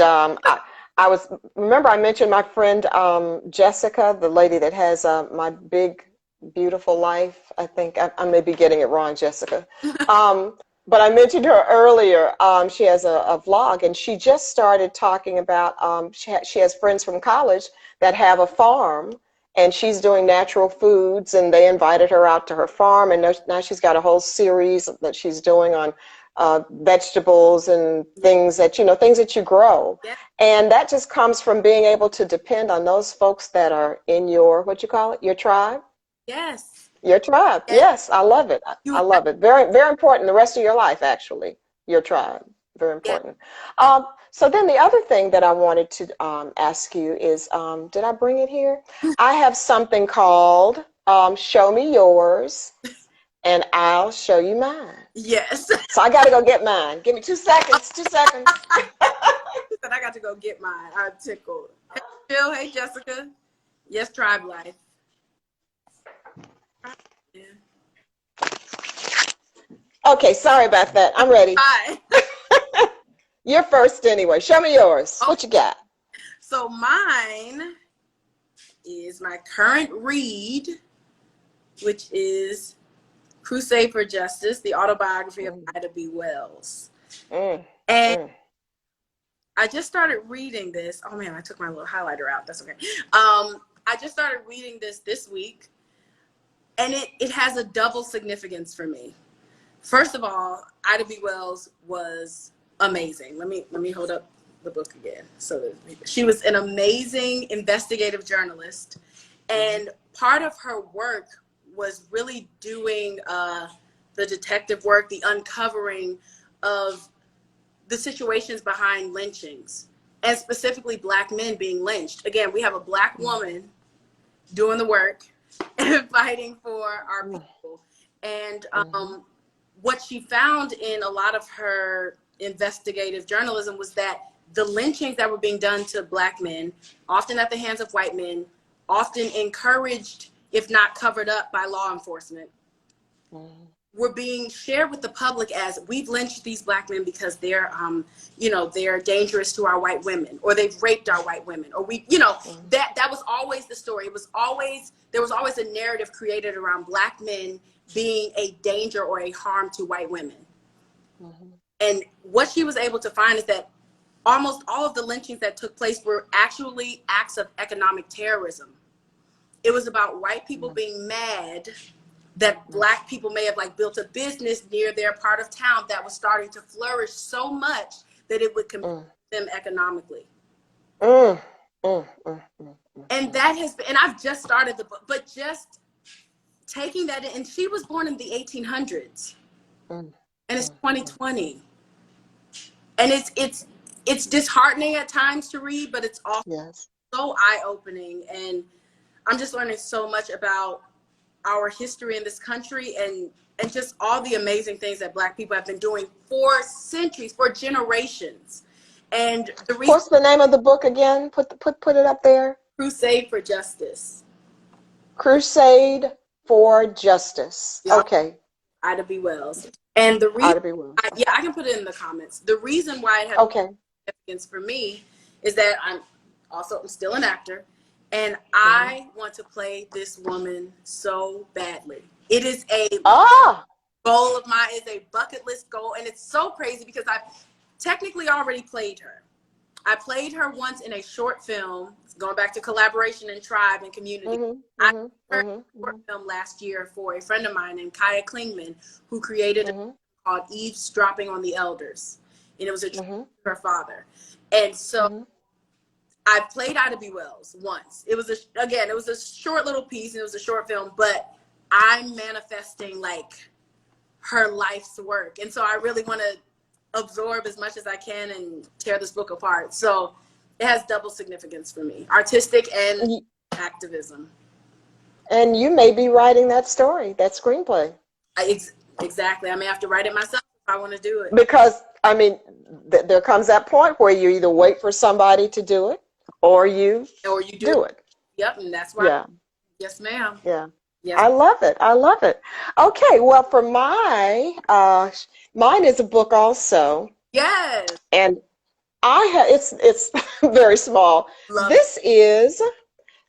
remember I mentioned my friend Jessica, the lady that has My Big Beautiful Life. I think I may be getting it wrong, Jessica. But I mentioned her earlier. She has a vlog, and she just started talking about, she has friends from college that have a farm, and she's doing natural foods, and they invited her out to her farm, and now she's got a whole series that she's doing on vegetables and things that you grow. Yeah. And that just comes from being able to depend on those folks that are in your, what you call it, your tribe? Yes. Your tribe. Yes, I love it. I love it. Very, very important the rest of your life, actually. Your tribe. Very important. Yeah. So then the other thing that I wanted to ask you is, did I bring it here? I have something called Show Me Yours, and I'll show you mine. Yes. So I got to go get mine. Give me 2 seconds. 2 seconds. And I got to go get mine. I'm tickled. Hey, Jill. Hey, Jessica. Yes, tribe life. Yeah. Okay, sorry about that. I'm ready. Bye. You're first anyway. Show me yours. Okay. What you got? So mine is my current read, which is Crusade for Justice, the autobiography of Ida B. Wells. And I just started reading this. Oh man, I took my little highlighter out. That's okay. I just started reading this week, and it has a double significance for me. First of all, Ida B. Wells was amazing. Let me hold up the book again. So she was an amazing investigative journalist, and part of her work was really doing the detective work, the uncovering of the situations behind lynchings, and specifically Black men being lynched. Again, we have a Black woman doing the work and fighting for our people. And what she found in a lot of her investigative journalism was that the lynchings that were being done to Black men, often at the hands of white men, often encouraged, if not covered up by law enforcement, were being shared with the public as, we've lynched these Black men because they're, they're dangerous to our white women, or they've raped our white women, or that was always the story. There was always a narrative created around Black men being a danger or a harm to white women. And what she was able to find is that almost all of the lynchings that took place were actually acts of economic terrorism. It was about white people being mad that Black people may have built a business near their part of town that was starting to flourish so much that it would compete them economically. And that has been, and I've just started the book, but just taking that in, and she was born in the 1800s, and it's 2020, and it's disheartening at times to read, but it's also so eye-opening, and I'm just learning so much about our history in this country, and just all the amazing things that Black people have been doing for centuries, for generations. And what's the name of the book again? Put it up there. Crusade for Justice. Crusade for Justice. Yep. Okay. Ida B. Wells. And the reason, Ida B. Wells. I can put it in the comments. The reason why it has significance for me is that I'm still an actor, and I want to play this woman so badly. It is a goal of mine, it's a bucket list goal, and it's so crazy because I've technically already played her. I played her once in a short film, going back to collaboration and tribe and community. I heard a short film last year for a friend of mine named Kaya Klingman, who created a film called Eavesdropping on the Elders. And it was a tribute to her father. And so I played Ida B. Wells once. It was a short little piece, and it was a short film, but I'm manifesting her life's work. And so I really want to absorb as much as I can and tear this book apart. So it has double significance for me, artistic and activism. And you may be writing that story, that screenplay. Exactly. I may have to write it myself if I want to do it. Because, I mean, there comes that point where you either wait for somebody to do it, or you do it. Yep, and that's why. Yes, ma'am. Yeah. Yes. I love it. I love it. Okay, well, for mine is a book also. Yes. And it's very small. This is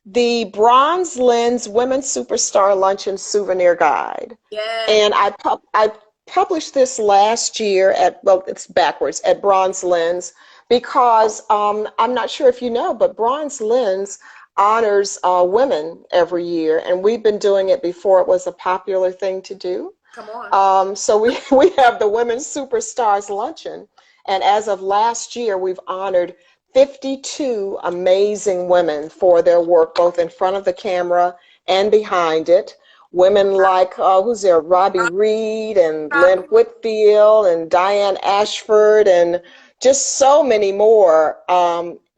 the BronzeLens Women's Superstar Luncheon Souvenir Guide. Yes. And I published this last year it's backwards, at BronzeLens, because I'm not sure if you know, but BronzeLens honors women every year, and we've been doing it before it was a popular thing to do. Come on. So we have the Women's Superstars Luncheon, and as of last year, we've honored 52 amazing women for their work, both in front of the camera and behind it. Women like, who's there, Robbie Reed and Lynn Whitfield and Diane Ashford and just so many more.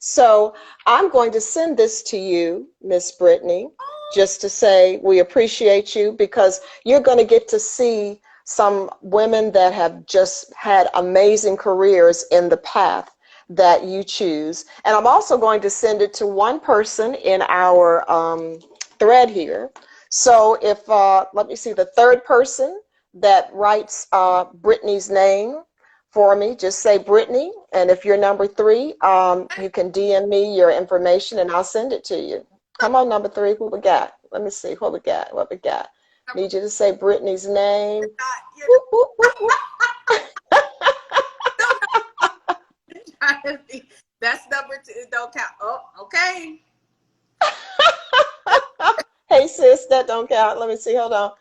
So I'm going to send this to you, Miss Brittany, just to say we appreciate you, because you're going to get to see some women that have just had amazing careers in the path that you choose. And I'm also going to send it to one person in our thread here. So if, let me see, the third person that writes Brittany's name for me, just say Brittany, and if you're number 3, you can DM me your information and I'll send it to you. Come on, number 3, who we got? Let me see what we got. Need you to say Brittany's name. That's number 2. Don't count. Oh, okay. Hey sis, that don't count. Let me see. Hold on.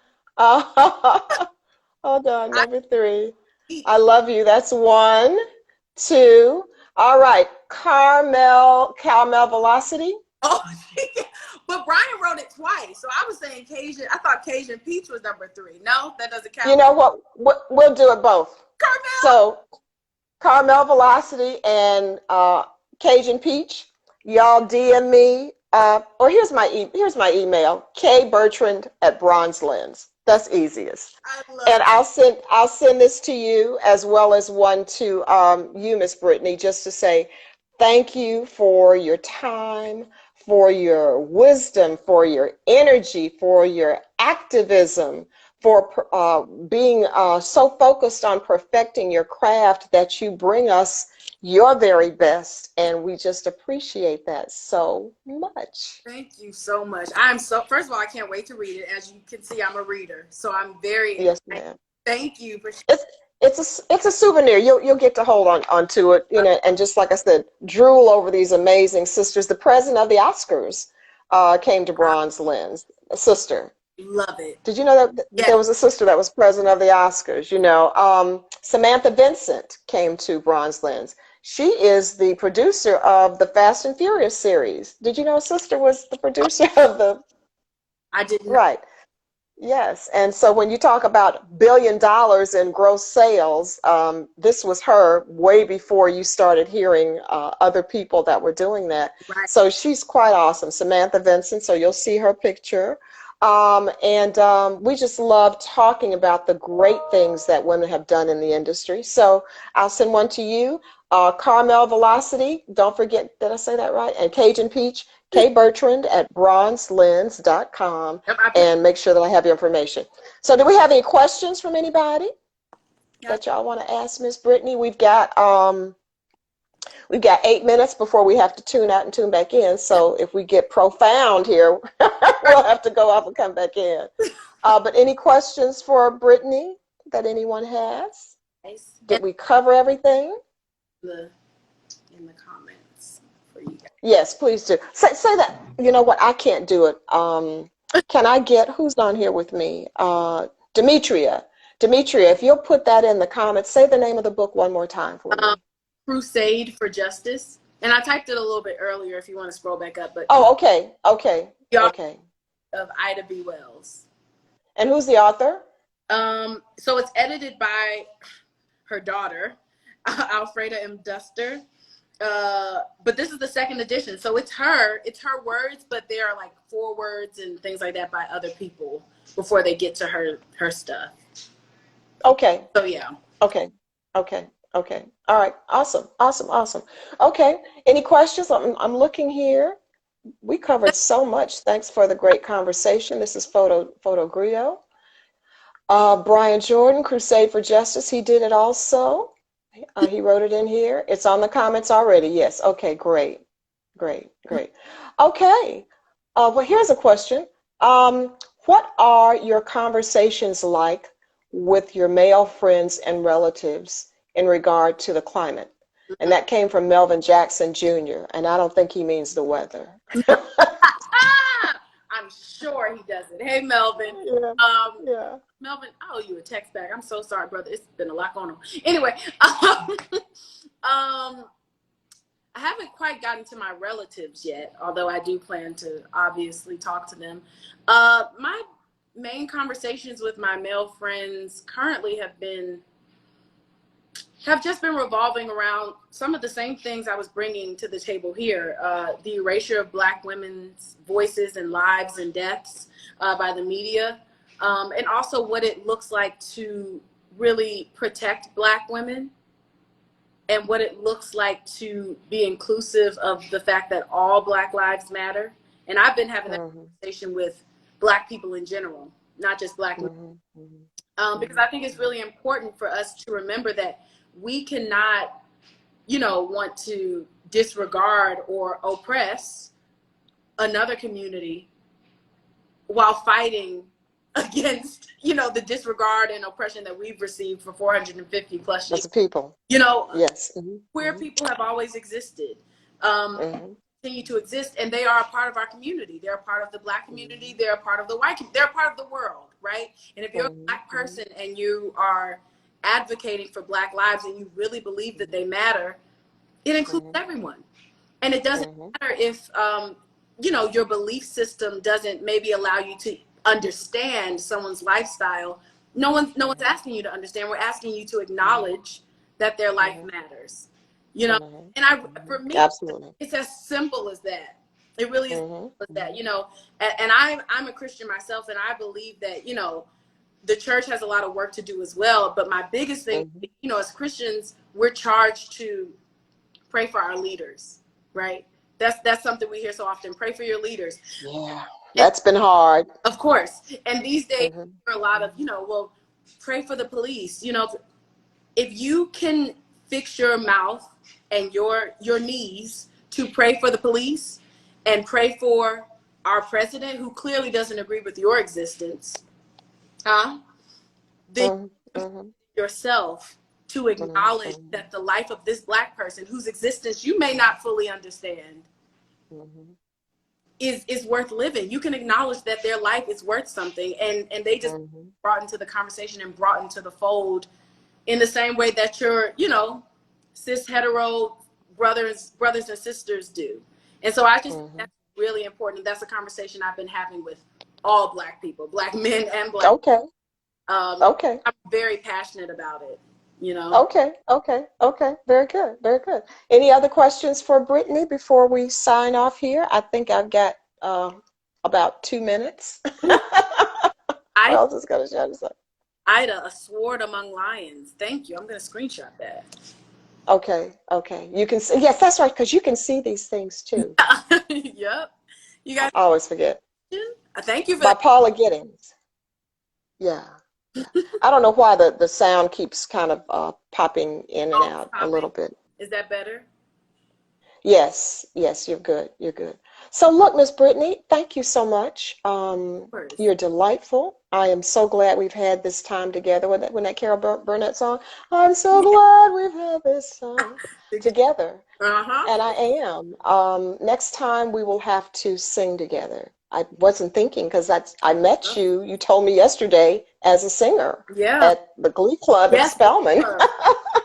Hold on, I number three. eat. I love you. That's one, two. All right. Caramel Velocity. Oh, but Brian wrote it twice. So I was saying Cajun. I thought Cajun Peach was number three. No, that doesn't You count. know what? We'll do it both. Carmel. So Caramel Velocity and Cajun Peach. Y'all DM me. Or here's my email: kbertrand@BronzeLens. That's easiest. I And love I'll send this to you as well as one to you, Miss Brittany, just to say thank you for your time, for your wisdom, for your energy, for your activism, for being so focused on perfecting your craft that you bring us your very best. And we just appreciate that so much. Thank you so much. I'm so, first of all, I can't wait to read it. As you can see, I'm a reader. So I'm very Yes, excited. ma'am. Thank you for It's it's a souvenir. You'll get to hold onto it, you know, and just like I said, drool over these amazing sisters. The president of the Oscars came to BronzeLens, a sister. love it. Did you know that Yes. there was a sister that was president of the Oscars? You know, Samantha Vincent came to BronzeLens. She is the producer of the Fast and Furious series. Did you know a sister was the producer of the, I didn't know. right? Yes, and so when you talk about $1 billion in gross sales, this was her way before you started hearing other people that were doing that. Right. So she's quite awesome, Samantha Vincent. So you'll see her picture. We just love talking about the great things that women have done in the industry. So I'll send one to you. Caramel Velocity, don't forget, did I say that right? And Cajun Peach, kbertrand@bronzelens.com, Yep, and make sure that I have your information. So do we have any questions from anybody that y'all want to ask Miss Brittany? We've got 8 minutes before we have to tune out and tune back in. So if we get profound here, we'll have to go off and come back in. But any questions for Brittany that anyone has? Did we cover everything? In the comments for you guys. Yes, please do. Say that. You know what? I can't do it. Can I get who's on here with me? Demetria. Demetria, if you'll put that in the comments, say the name of the book one more time for me. Crusade for Justice. And I typed it a little bit earlier if you want to scroll back up. But Oh, okay. Okay. Of Ida B. Wells. And who's the author? So it's edited by her daughter, Alfreda M. Duster. But this is the second edition. So it's her words, but there are like forewords and things like that by other people before they get to her stuff. Okay. So yeah. Okay. All right. Awesome. Okay. Any questions? I'm looking here. We covered so much. Thanks for the great conversation. This is Photo Griot. Brian Jordan, Crusade for Justice. He did it also. He wrote it in here. It's on the comments already. Yes. Okay. Great. Okay. Well, here's a question. What are your conversations like with your male friends and relatives in regard to the climate? And that came from Melvin Jackson Jr., and I don't think he means the weather. I'm sure he doesn't. Hey, Melvin. Yeah. Melvin, I owe you a text back. I'm so sorry, brother. It's been a lot going on. Anyway, I haven't quite gotten to my relatives yet, although I do plan to obviously talk to them. My main conversations with my male friends currently have just been revolving around some of the same things I was bringing to the table here. The erasure of Black women's voices and lives and deaths by the media, and also what it looks like to really protect Black women, and what it looks like to be inclusive of the fact that all Black lives matter. And I've been having that conversation with Black people in general, not just Black women. Because I think it's really important for us to remember that we cannot, want to disregard or oppress another community while fighting against, the disregard and oppression that we've received for 450 plus years. As a people. Yes. Queer people have always existed, continue to exist, and they are a part of our community. They're a part of the Black community. They're a part of the white community. They're a part of the world. right? And if you're a Black person and you are advocating for Black lives and you really believe that they matter, it includes everyone. And it doesn't matter if, you know, your belief system doesn't maybe allow you to understand someone's lifestyle. No one's asking you to understand. We're asking you to acknowledge that their life matters, you know. And for me, Absolutely. it's as simple as that. It really is as simple as that, you know. And I'm a Christian myself, and I believe that, you know, the church has a lot of work to do as well. But my biggest thing, you know, as Christians, we're charged to pray for our leaders, right? That's something we hear so often. Pray for your leaders. Yeah, that's been hard. Of course. And these days, there are a lot of, you know, well, pray for the police. You know, if you can fix your mouth and your knees to pray for the police and pray for our president, who clearly doesn't agree with your existence, then yourself to acknowledge that the life of this Black person whose existence you may not fully understand is worth living. You can acknowledge that their life is worth something, and they just brought into the conversation and brought into the fold in the same way that your, you know, cis hetero brothers and sisters do. And so I just think that's really important. That's a conversation I've been having with all Black people, Black men and Black I'm very passionate about it, you know. Okay. Very good. Very good. Any other questions for Brittany before we sign off here? I think I've got about 2 minutes. I was just gonna share this up. Ida, a sword among lions. Thank you. I'm gonna screenshot that. Okay. You can see, yes, that's right, because you can see these things too. Yep. You guys I always forget. Thank you for By that. Paula Giddings. Yeah. I don't know why the sound keeps kind of popping in and out a little bit. Is that better? Yes, you're good. So look, Miss Brittany, thank you so much. You're delightful. I am so glad we've had this time together. When that Carol Burnett song, I'm so glad we've had this time together. And I am. Next time we will have to sing together. I wasn't thinking because I met you. You told me yesterday as a singer at the Glee Club at Spelman.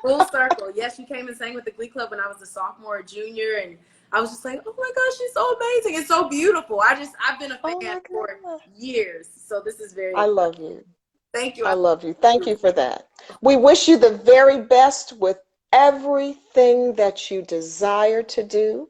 Full circle. Yes, you came and sang with the Glee Club when I was a sophomore or junior, and I was just like, oh my gosh, she's so amazing. It's so beautiful. I've been a fan for years, so this is very I love you. Thank you. I love you. Thank you for that. We wish you the very best with everything that you desire to do.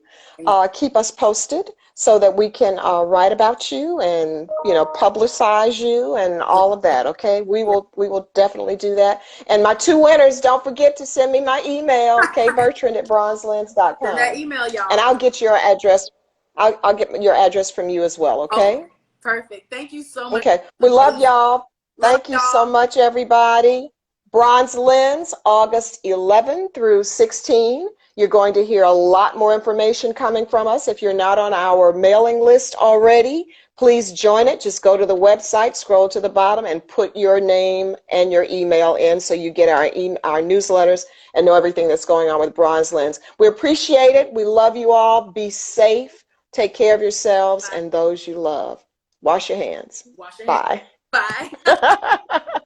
Keep us posted so that we can write about you and, you know, publicize you and all of that. Okay, we will definitely do that. And my 2 winners, don't forget to send me my email, kbertrand@bronzelens.com. Send that email, y'all. And I'll get your address. I'll get your address from you as well. Okay. Oh, perfect. Thank you so much. Okay. We love y'all. Thank you so much, everybody. BronzeLens, August 11 through 16. You're going to hear a lot more information coming from us. If you're not on our mailing list already, please join it. Just go to the website, scroll to the bottom, and put your name and your email in so you get our newsletters and know everything that's going on with BronzeLens. We appreciate it. We love you all. Be safe. Take care of yourselves and those you love. Wash your hands. Wash your hands. Bye. Bye.